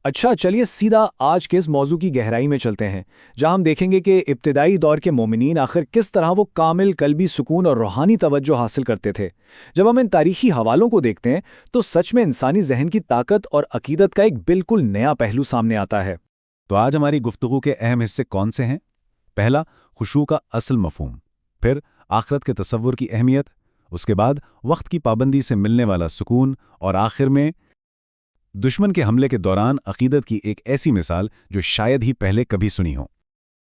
اچھا چلیے سیدھا آج کے اس موضوع کی گہرائی میں چلتے ہیں، جہاں ہم دیکھیں گے کہ ابتدائی دور کے مومنین آخر کس طرح وہ کامل قلبی سکون اور روحانی توجہ حاصل کرتے تھے۔ جب ہم ان تاریخی حوالوں کو دیکھتے ہیں تو سچ میں انسانی ذہن کی طاقت اور عقیدت کا ایک بالکل نیا پہلو سامنے آتا ہے۔ تو آج ہماری گفتگو کے اہم حصے کون سے ہیں؟ پہلا، خشوع کا اصل مفہوم، پھر آخرت کے تصور کی اہمیت، اس کے بعد وقت کی پابندی سے ملنے والا سکون، اور آخر میں دشمن کے حملے کے دوران عقیدت کی ایک ایسی مثال جو شاید ہی پہلے کبھی سنی ہو۔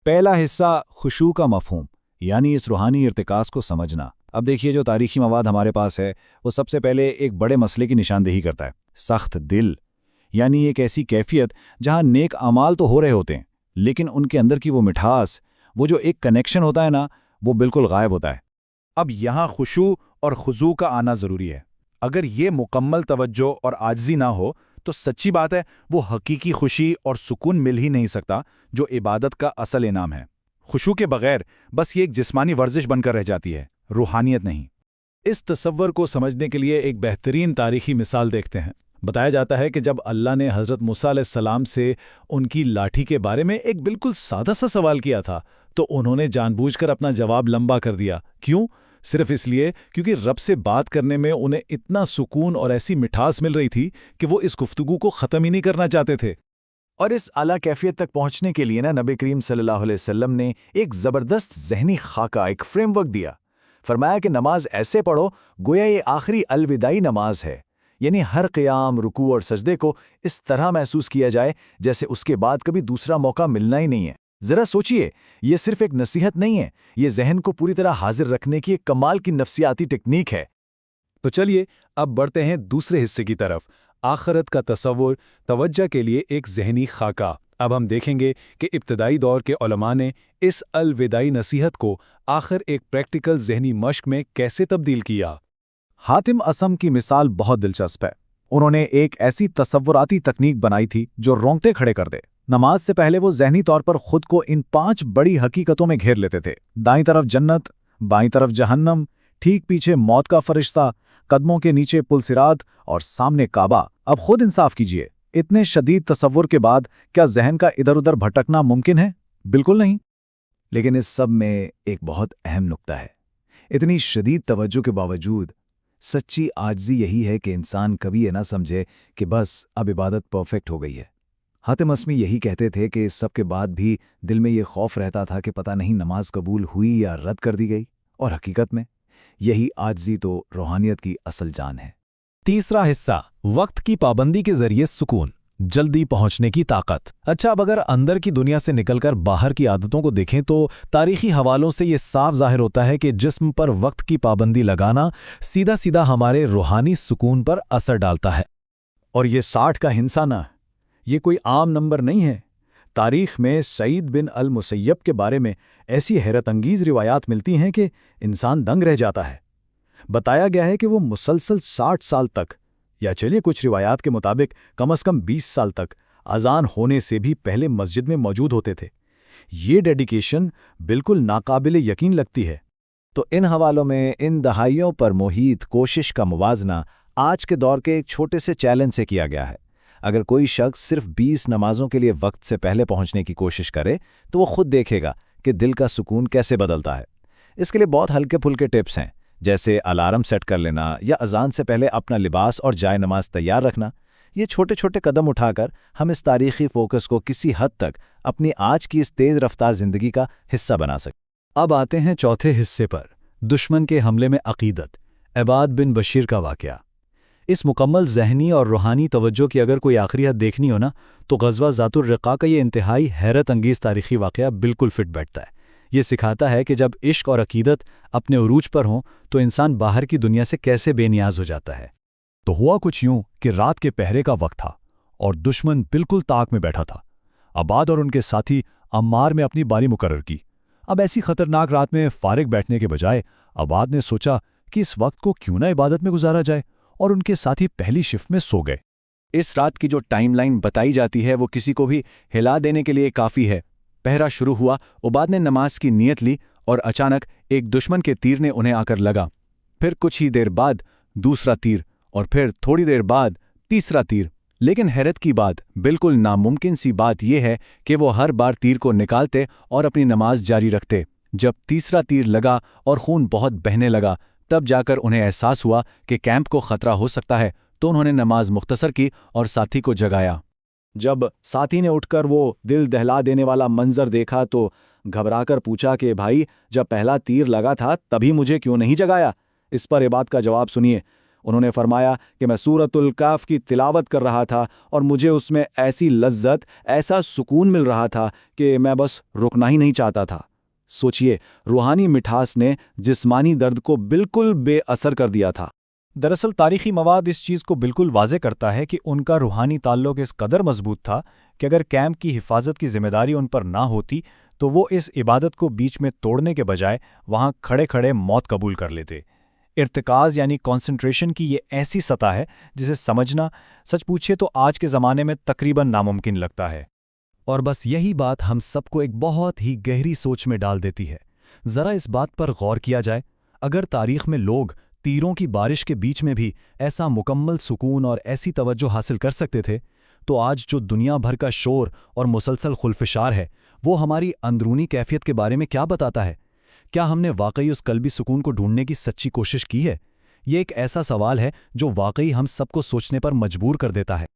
پہلا حصہ، خشوع کا مفہوم، یعنی اس روحانی ارتکاز کو سمجھنا۔ اب دیکھیے جو تاریخی مواد ہمارے پاس ہے وہ سب سے پہلے ایک بڑے مسئلے کی نشاندہی کرتا ہے، سخت دل، یعنی ایک ایسی کیفیت جہاں نیک اعمال تو ہو رہے ہوتے ہیں لیکن ان کے اندر کی وہ مٹھاس، وہ جو ایک کنیکشن ہوتا ہے نا، وہ بالکل غائب ہوتا ہے۔ اب یہاں خشوع اور خضوع کا آنا ضروری ہے۔ اگر یہ مکمل توجہ اور عاجزی نہ ہو تو سچی بات ہے وہ حقیقی خوشی اور سکون مل ہی نہیں سکتا جو عبادت کا اصل انعام ہے۔ خشوع کے بغیر بس یہ ایک جسمانی ورزش بن کر رہ جاتی ہے، روحانیت نہیں۔ اس تصور کو سمجھنے کے لیے ایک بہترین تاریخی مثال دیکھتے ہیں۔ بتایا جاتا ہے کہ جب اللہ نے حضرت موسیٰ علیہ السلام سے ان کی لاٹھی کے بارے میں ایک بالکل سادہ سا سوال کیا تھا تو انہوں نے جان بوجھ کر اپنا جواب لمبا کر دیا۔ کیوں؟ صرف اس لیے کیونکہ رب سے بات کرنے میں انہیں اتنا سکون اور ایسی مٹھاس مل رہی تھی کہ وہ اس گفتگو کو ختم ہی نہیں کرنا چاہتے تھے۔ اور اس اعلیٰ کیفیت تک پہنچنے کے لیے نبی کریم صلی اللہ علیہ وسلم نے ایک زبردست ذہنی خاکہ، ایک فریم ورک دیا۔ فرمایا کہ نماز ایسے پڑھو گویا یہ آخری الوداعی نماز ہے، یعنی ہر قیام، رکوع اور سجدے کو اس طرح محسوس کیا جائے جیسے اس کے بعد کبھی دوسرا موقع ملنا ہی نہیں ہے۔ ذرا سوچئے، یہ صرف ایک نصیحت نہیں ہے، یہ ذہن کو پوری طرح حاضر رکھنے کی ایک کمال کی نفسیاتی ٹیکنیک ہے۔ تو چلیے اب بڑھتے ہیں دوسرے حصے کی طرف، آخرت کا تصور، توجہ کے لیے ایک ذہنی خاکہ۔ اب ہم دیکھیں گے کہ ابتدائی دور کے علماء نے اس الوداعی نصیحت کو آخر ایک پریکٹیکل ذہنی مشق میں کیسے تبدیل کیا۔ حاتم اصم کی مثال بہت دلچسپ ہے۔ انہوں نے ایک ایسی تصوراتی تکنیک بنائی تھی جو رونگٹے کھڑے کر دے۔ نماز سے پہلے وہ ذہنی طور پر خود کو ان 5 بڑی حقیقتوں میں گھیر لیتے تھے: دائیں طرف جنت، بائیں طرف جہنم، ٹھیک پیچھے موت کا فرشتہ، قدموں کے نیچے پل صراط اور سامنے کعبہ۔ اب خود انصاف کیجئے، اتنے شدید تصور کے بعد کیا ذہن کا ادھر ادھر بھٹکنا ممکن ہے؟ بالکل نہیں۔ لیکن اس سب میں ایک بہت اہم نقطہ ہے۔ اتنی شدید توجہ کے باوجود سچی عاجزی یہی ہے کہ انسان کبھی یہ نہ سمجھے کہ بس اب عبادت پرفیکٹ ہو گئی ہے۔ حاتم اصمی یہی کہتے تھے کہ اس سب کے بعد بھی دل میں یہ خوف رہتا تھا کہ پتہ نہیں نماز قبول ہوئی یا رد کر دی گئی، اور حقیقت میں یہی عاجزی تو روحانیت کی اصل جان ہے۔ تیسرا حصہ، وقت کی پابندی کے ذریعے سکون، جلدی پہنچنے کی طاقت۔ اچھا، اب اگر اندر کی دنیا سے نکل کر باہر کی عادتوں کو دیکھیں تو تاریخی حوالوں سے یہ صاف ظاہر ہوتا ہے کہ جسم پر وقت کی پابندی لگانا سیدھا سیدھا ہمارے روحانی سکون پر اثر ڈالتا ہے۔ اور یہ 60 کا ہنسا نہ، یہ کوئی عام نمبر نہیں ہے۔ تاریخ میں سعید بن المسیب کے بارے میں ایسی حیرت انگیز روایات ملتی ہیں کہ انسان دنگ رہ جاتا ہے۔ بتایا گیا ہے کہ وہ مسلسل 60 سال تک، یا چلیے کچھ روایات کے مطابق کم از کم 20 سال تک اذان ہونے سے بھی پہلے مسجد میں موجود ہوتے تھے۔ یہ ڈیڈیکیشن بالکل ناقابل یقین لگتی ہے۔ تو ان حوالوں میں ان دہائیوں پر محیط کوشش کا موازنہ آج کے دور کے ایک چھوٹے سے چیلنج سے کیا گیا ہے۔ اگر کوئی شخص صرف 20 نمازوں کے لیے وقت سے پہلے پہنچنے کی کوشش کرے تو وہ خود دیکھے گا کہ دل کا سکون کیسے بدلتا ہے۔ اس کے لیے بہت ہلکے پھلکے ٹپس ہیں، جیسے الارم سیٹ کر لینا یا اذان سے پہلے اپنا لباس اور جائے نماز تیار رکھنا۔ یہ چھوٹے چھوٹے قدم اٹھا کر ہم اس تاریخی فوکس کو کسی حد تک اپنی آج کی اس تیز رفتار زندگی کا حصہ بنا سکتے۔ اب آتے ہیں چوتھے حصے پر، دشمن کے حملے میں عقیدت، عباد بن بشیر کا واقعہ۔ اس مکمل ذہنی اور روحانی توجہ کی اگر کوئی آخری حد دیکھنی ہو نا تو غزوہ ذات الرقاع کا یہ انتہائی حیرت انگیز تاریخی واقعہ بالکل فٹ بیٹھتا ہے۔ یہ سکھاتا ہے کہ جب عشق اور عقیدت اپنے عروج پر ہوں تو انسان باہر کی دنیا سے کیسے بے نیاز ہو جاتا ہے۔ تو ہوا کچھ یوں کہ رات کے پہرے کا وقت تھا اور دشمن بالکل طاق میں بیٹھا تھا۔ عباد اور ان کے ساتھی عمار میں اپنی باری مقرر کی۔ اب ایسی خطرناک رات میں فارغ بیٹھنے کے بجائے عباد نے سوچا کہ اس وقت کو کیوں نہ عبادت میں گزارا جائے، اور ان کے ساتھی پہلی شفٹ میں سو گئے۔ اس رات کی جو ٹائم لائن بتائی جاتی ہے وہ کسی کو بھی ہلا دینے کے لیے کافی ہے۔ پہرا شروع ہوا، عباد نے نماز کی نیت لی اور اچانک ایک دشمن کے تیر نے انہیں آ کر لگا۔ پھر کچھ ہی دیر بعد دوسرا تیر، اور پھر تھوڑی دیر بعد تیسرا تیر۔ لیکن حیرت کی بات، بالکل ناممکن سی بات یہ ہے کہ وہ ہر بار تیر کو نکالتے اور اپنی نماز جاری رکھتے۔ جب تیسرا تیر لگا اور خون بہت بہنے لگا، تب جا کر انہیں احساس ہوا کہ کیمپ کو خطرہ ہو سکتا ہے، تو انہوں نے نماز مختصر کی اور ساتھی کو جگایا۔ جب ساتھی نے اٹھ کر وہ دل دہلا دینے والا منظر دیکھا تو گھبرا کر پوچھا کہ بھائی، جب پہلا تیر لگا تھا تبھی مجھے کیوں نہیں جگایا؟ اس پر عباد کا جواب سنیے۔ انہوں نے فرمایا کہ میں سورۃ الکہف کی تلاوت کر رہا تھا اور مجھے اس میں ایسی لذت، ایسا سکون مل رہا تھا کہ میں بس رکنا ہی نہیں چاہتا تھا۔ سوچئے، روحانی مٹھاس نے جسمانی درد کو بالکل بے اثر کر دیا تھا۔ دراصل تاریخی مواد اس چیز کو بالکل واضح کرتا ہے کہ ان کا روحانی تعلق اس قدر مضبوط تھا کہ اگر کیمپ کی حفاظت کی ذمہ داری ان پر نہ ہوتی تو وہ اس عبادت کو بیچ میں توڑنے کے بجائے وہاں کھڑے کھڑے موت قبول کر لیتے۔ ارتکاز یعنی کانسنٹریشن کی یہ ایسی سطح ہے جسے سمجھنا سچ پوچھے تو آج کے زمانے میں تقریباً ناممکن لگتا ہے۔ اور بس یہی بات ہم سب کو ایک بہت ہی گہری سوچ میں ڈال دیتی ہے۔ ذرا اس بات پر غور کیا جائے، اگر تاریخ میں لوگ تیروں کی بارش کے بیچ میں بھی ایسا مکمل سکون اور ایسی توجہ حاصل کر سکتے تھے، تو آج جو دنیا بھر کا شور اور مسلسل خلفشار ہے، وہ ہماری اندرونی کیفیت کے بارے میں کیا بتاتا ہے؟ کیا ہم نے واقعی اس قلبی سکون کو ڈھونڈنے کی سچی کوشش کی ہے؟ یہ ایک ایسا سوال ہے جو واقعی ہم سب کو سوچنے پر مجبور کر دیتا ہے۔